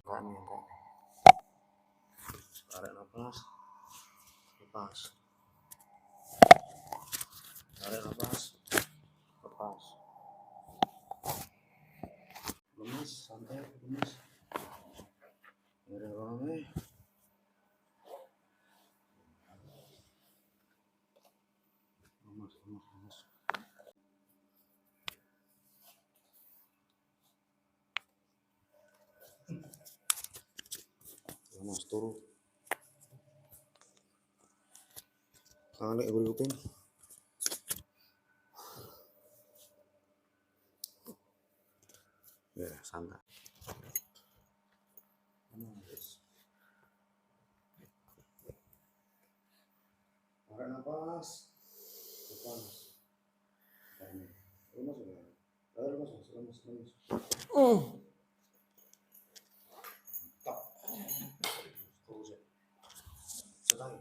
Enggak nih, enggak. Tarik nafas, lepas. Tarik nafas, lepas. Lemes, santai, lemes. Rame. Lemes. Lemes turun. Tangan berikutnya. Ya, santai. Tarik nafas, lepas. Lemes. Tak. Terus ya. Sekali.